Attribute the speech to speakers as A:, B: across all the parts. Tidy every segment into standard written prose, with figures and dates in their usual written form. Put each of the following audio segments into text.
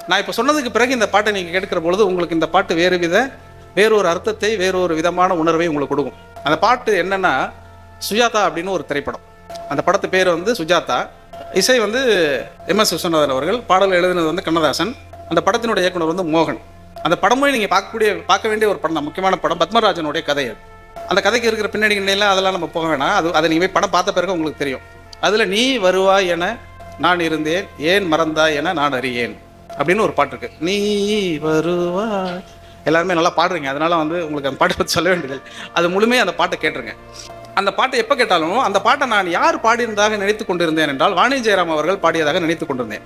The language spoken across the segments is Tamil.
A: நான் இப்போ சொன்னதுக்கு பிறகு இந்த பாட்டை நீங்கள் கேட்கிற பொழுது உங்களுக்கு இந்த பாட்டு வேறொரு அர்த்தத்தை, வேறொரு விதமான உணர்வை உங்களுக்கு கொடுக்கும். அந்த பாட்டு என்னன்னா, சுஜாதா அப்படின்னு ஒரு திரைப்படம். அந்த படத்து பேர் வந்து சுஜாதா. இசை வந்து MS விஸ்வநாதன் அவர்கள், பாடல் எழுதினது வந்து கண்ணதாசன். அந்த படத்தினுடைய இயக்குனர் வந்து மோகன். அந்த படமே நீங்கள் பார்க்க வேண்டிய ஒரு படம் தான், முக்கியமான படம். பத்மராஜனுடைய கதை அது. அந்த கதைக்கு இருக்கிற பின்னணி நிலையில் அதெல்லாம் நம்ம போக வேணாம். அதை நீங்கள் போய் படம் பார்த்த பிறகு உங்களுக்கு தெரியும். அதில் நீ வருவாய் என நான் இருந்தேன், ஏன் மறந்தாய் என நான் அறியேன் அப்படின்னு ஒரு பாட்டு இருக்கு. நீ வருவாய், எல்லாருமே நல்லா பாடுறீங்க, அதனால வந்து உங்களுக்கு அந்த பாட்டை பற்றி சொல்ல வேண்டியது. அது முழுமையாக அந்த பாட்டை கேட்டுருங்க. அந்த பாட்டை எப்போ கேட்டாலும் அந்த பாட்டை நான் யார் பாடியிருந்ததாக நினைத்து கொண்டிருந்தேன் என்றால், வாணி ஜெயராம் அவர்கள் பாடியதாக நினைத்து கொண்டிருந்தேன்.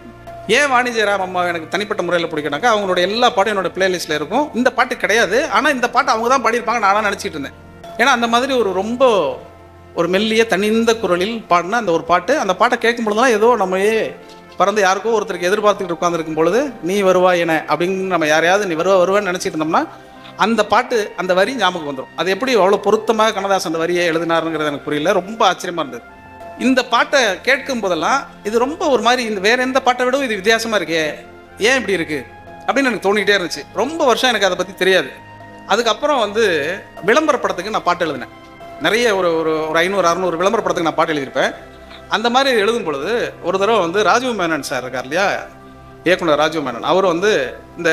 A: ஏன் வாணி ஜெயராம் அம்மா எனக்கு தனிப்பட்ட முறையில் பிடிக்கனாக்கா, அவங்களோட எல்லா பாட்டும் என்னோட பிளேலிஸ்ட்டில் இருக்கும். இந்த பாட்டு கிடையாது, ஆனால் இந்த பாட்டு அவங்க தான் பாடியிருப்பாங்க நானாக நினச்சிட்டு இருந்தேன். ஏன்னா அந்த மாதிரி ரொம்ப ஒரு மெல்லிய தனிந்த குரலில் பாடின அந்த ஒரு பாட்டு. அந்த பாட்டை கேட்கும் பொழுதுலாம் ஏதோ நம்மளே பறந்து யாருக்கோ ஒருத்தருக்கு எதிர்பார்த்துக்கிட்டு உட்காந்துருக்கும் பொழுது, நீ வருவாய் என அப்படின்னு நம்ம யாரையாவது நீ வருவான்னு நினச்சிட்டு இருந்தோம்னா அந்த பாட்டு, அந்த வரி ஞாபகம் வந்துடும். அது எப்படி அவ்வளோ பொருத்தமாக கண்ணதாசன் அந்த வரியை எழுதினாருங்கிறது எனக்கு புரியல. ரொம்ப ஆச்சரியமாக இருந்தது. இந்த பாட்டை கேட்கும் போதெல்லாம் இது ரொம்ப ஒரு மாதிரி, இந்த வேற எந்த பாட்டை விடவும் இது வித்தியாசமாக இருக்கே, ஏன் இப்படி இருக்குது அப்படின்னு எனக்கு தோணிக்கிட்டே இருந்துச்சு. ரொம்ப வருஷம் எனக்கு அதை பற்றி தெரியாது. அதுக்கப்புறம் வந்து விளம்பர படத்துக்கு நான் பாட்டு எழுதினேன். நிறைய ஒரு 500-600 விளம்பர படத்துக்கு நான் பாட்டு எழுதியிருப்பேன். அந்த மாதிரி எழுதும் பொழுது ஒரு தடவை வந்து ராஜீவ் மேனன் சார் இருக்கார் இல்லையா, இயக்குனர் ராஜீவ் மேனன், அவர் வந்து இந்த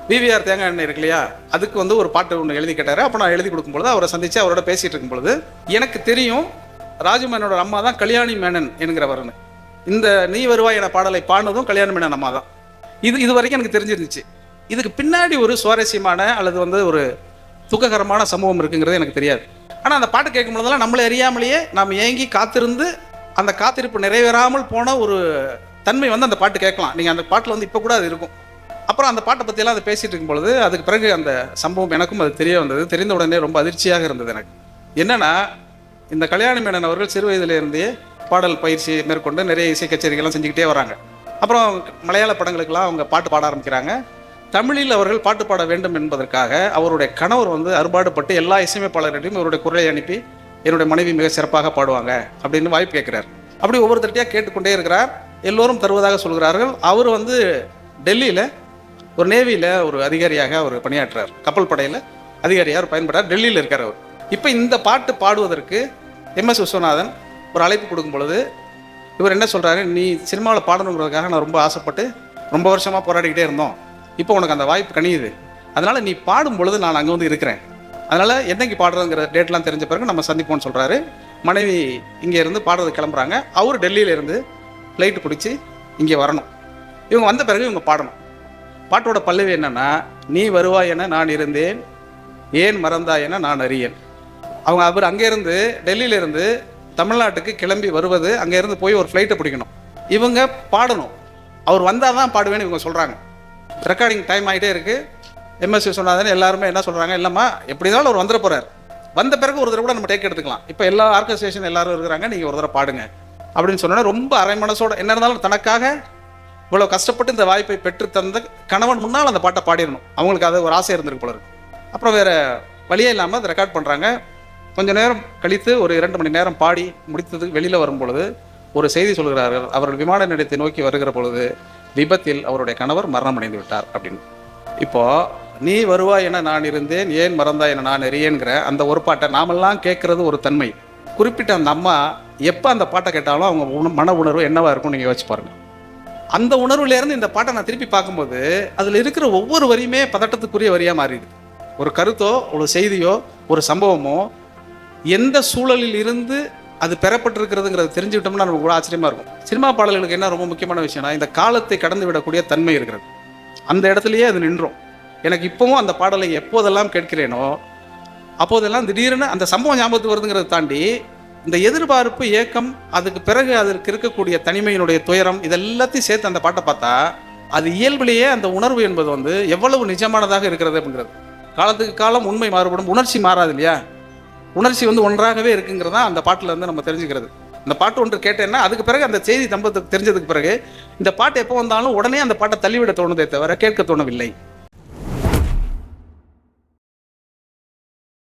A: VVR தேங்காய் எண்ணெய் இருக்கு இல்லையா, அதுக்கு வந்து ஒரு பாட்டு ஒன்று எழுதி கேட்டார். அப்போ நான் எழுதி கொடுக்கும்பொழுது அவரை சந்தித்து அவரோட பேசிகிட்டு இருக்கும் பொழுது எனக்கு தெரியும் ராஜீவ் மேனனோட அம்மா தான் கல்யாணி மேனன் என்கிறவர்னு. இந்த நீ வருவாய் என பாடலை பாடினதும் கல்யாணி மேனன் அம்மா தான். இது வரைக்கும் எனக்கு தெரிஞ்சிருந்துச்சு. இதுக்கு பின்னாடி ஒரு சுவாரஸ்யமான அல்லது வந்து ஒரு துக்ககரமான சம்பவம் இருக்குங்கிறது எனக்கு தெரியாது. ஆனால் அந்த பாட்டு கேட்கும் பொழுதெல்லாம் நம்மளை அறியாமலேயே நாம் ஏங்கி காத்திருந்து அந்த காத்திருப்பு நிறைவேறாமல் போன ஒரு தன்மை வந்து அந்த பாட்டு கேட்கலாம். நீங்கள் அந்த பாட்டில் வந்து இப்போ கூட அது இருக்கும். அப்புறம் அந்த பாட்டை பற்றியெல்லாம் அதை பேசிகிட்டு இருக்கும் பொழுது அதுக்கு பிறகு அந்த சம்பவம் எனக்கும் அது தெரிய வந்தது. தெரிந்த உடனே ரொம்ப அதிர்ச்சியாக இருந்தது எனக்கு. என்னென்னா, இந்த கல்யாணி மேனன் அவர்கள் சிறு வயதிலிருந்தே பாடல் பயிற்சி மேற்கொண்டு நிறைய இசை கச்சேரிகள்லாம் செஞ்சுக்கிட்டே வராங்க. அப்புறம் மலையாள படங்களுக்கெல்லாம் அவங்க பாட்டு பாட ஆரம்பிக்கிறாங்க. தமிழில் அவர்கள் பாட்டு பாட வேண்டும் என்பதற்காக அவருடைய கணவர் வந்து அறுபாடுபட்டு எல்லா இசையமைப்பாளர்களிடையும் இவருடைய குரலை அனுப்பி, என்னுடைய மனைவி மிக சிறப்பாக பாடுவாங்க அப்படின்னு வாய்ப்பு கேட்குறார். அப்படி ஒவ்வொருத்தருக்கையாக கேட்டுக்கொண்டே இருக்கிறார். எல்லோரும் தருவதாக சொல்கிறார்கள். அவர் வந்து டெல்லியில் ஒரு நேவியில் ஒரு அதிகாரியாக அவர் பணியாற்றுறார். கப்பல் படையில் அதிகாரியாக அவர் பயன்படுறார். டெல்லியில் இருக்கார் அவர். இப்போ இந்த பாட்டு பாடுவதற்கு MS விஸ்வநாதன் ஒரு அழைப்பு கொடுக்கும் பொழுது இவர் என்ன சொல்கிறாரு, நீ சினிமாவில் பாடணுங்கிறதுக்காக நான் ரொம்ப ஆசைப்பட்டு ரொம்ப வருஷமாக போராடிக்கிட்டே இருந்தோம், இப்போ உனக்கு அந்த வாய்ப்பு கணியுது, அதனால் நீ பாடும் பொழுது நான் அங்கே வந்து இருக்கிறேன், அதனால் என்னைக்கு பாடுறதுங்கிற டேட்லாம் தெரிஞ்ச பிறகு நம்ம சந்திப்போம்னு சொல்கிறாரு. மனைவி இங்கே இருந்து பாடுறது கிளம்புறாங்க. அவர் டெல்லியிலேருந்து ஃப்ளைட்டு பிடிச்சி இங்கே வரணும். இவங்க வந்த பிறகு இவங்க பாடணும். பாட்டோட பல்லவி என்னன்னா, நீ வருவாய் என நான் இருந்தேன், ஏன் மறந்தாய் என நான் அறியேன். அவர் அங்கேருந்து டெல்லியிலேருந்து தமிழ்நாட்டுக்கு கிளம்பி வருவது, அங்கேருந்து போய் ஒரு ஃப்ளைட்டை பிடிக்கணும், இவங்க பாடணும், அவர் வந்தால் தான் பாடுவேன்னு இவங்க சொல்கிறாங்க. ரெக்கார்டிங் டைம் ஆகிட்டே இருக்குது. MS விஸ்வநாதன் எல்லாருமே என்ன சொல்கிறாங்க, இல்லைம்மா எப்படி இருந்தாலும் அவர் வந்துட போகிறார், வந்த பிறகு ஒரு தடவை கூட நம்ம டேக் எடுத்துக்கலாம், இப்போ எல்லா ஆர்கஸ்ட்ரேஷன் எல்லாரும் இருக்கிறாங்க, நீங்கள் ஒரு தடவை பாடுங்க அப்படின்னு சொன்னோன்னா ரொம்ப அரை மனசோட, என்ன இருந்தாலும் தனக்காக இவ்வளோ கஷ்டப்பட்டு இந்த வாய்ப்பை பெற்று தந்த கணவன் முன்னால் அந்த பாட்டை பாடிடணும். அவங்களுக்கு அது ஒரு ஆசை இருந்திருக்கு போல இருக்கு. அப்புறம் வேறு வழியே இல்லாமல் அதை ரெக்கார்ட் பண்ணுறாங்க. கொஞ்சம் நேரம் கழித்து ஒரு 2 மணி நேரம் பாடி முடித்ததுக்கு வெளியில் வரும் பொழுது ஒரு செய்தி சொல்கிறார்கள், அவர்கள் விமான நிலையத்தை நோக்கி வருகிற பொழுது விபத்தில் அவருடைய கணவர் மரணம் அடைந்து விட்டார் அப்படின்னு. இப்போது நீ வருவாய் என நான் இருந்தேன், ஏன் மறந்தாய் என நான் அறியேங்கிற அந்த ஒரு பாட்டை நாமெல்லாம் கேட்குறது ஒரு தன்மை. குறிப்பிட்ட அந்த அம்மா எப்போ அந்த பாட்டை கேட்டாலும் அவங்க மன உணர்வு என்னவாக இருக்கும் நீங்கள் யோசிச்சு பாருங்கள். அந்த உணர்வுலேருந்து இந்த பாட்டை நான் திருப்பி பார்க்கும்போது அதில் இருக்கிற ஒவ்வொரு வரியுமே பதட்டத்துக்குரிய வரியாக மாறிடுது. ஒரு கருத்தோ ஒரு செய்தியோ ஒரு சம்பவமோ எந்த சூழலில் இருந்து அது பெறப்பட்டிருக்கிறதுங்கிறத தெரிஞ்சுக்கிட்டோம்னா நமக்கு கூட ஆச்சரியமாக இருக்கும். சினிமா பாடல்களுக்கு என்ன ரொம்ப முக்கியமான விஷயம்னா, இந்த காலத்தை கடந்து விடக்கூடிய தன்மை இருக்கிறது. அந்த இடத்துலையே அது நின்றோம். எனக்கு இப்போவும் அந்த பாடலை எப்போதெல்லாம் கேட்கிறேனோ அப்போதெல்லாம் திடீர்னு அந்த சம்பவம் ஞாபகத்துக்கு வருதுங்கிறத தாண்டி இந்த எதிர்பார்ப்பு, ஏக்கம், அதுக்கு பிறகு அதற்கு இருக்கக்கூடிய தனிமையினுடைய துயரம், இதெல்லாத்தையும் சேர்த்து அந்த பாட்டை பார்த்தா அது இயல்பிலேயே அந்த உணர்வு என்பது வந்து எவ்வளவு நிஜமானதாக இருக்கிறது அப்படிங்கிறது. காலத்துக்கு காலம் உண்மை மாறுபடும், உணர்ச்சி மாறாது இல்லையா. உணர்ச்சி வந்து ஒன்றாகவே இருக்குங்கிறது தான் அந்த பாட்டில் வந்து நம்ம தெரிஞ்சுக்கிறது. அந்த பாட்டு ஒன்று கேட்டேன்னா அதுக்கு பிறகு அந்த செய்தி தம்பத்துக்கு தெரிஞ்சதுக்கு பிறகு இந்த பாட்டு எப்போ வந்தாலும் உடனே அந்த பாட்டை தள்ளிவிட தோணுதே தவிர கேட்க தோணவில்லை.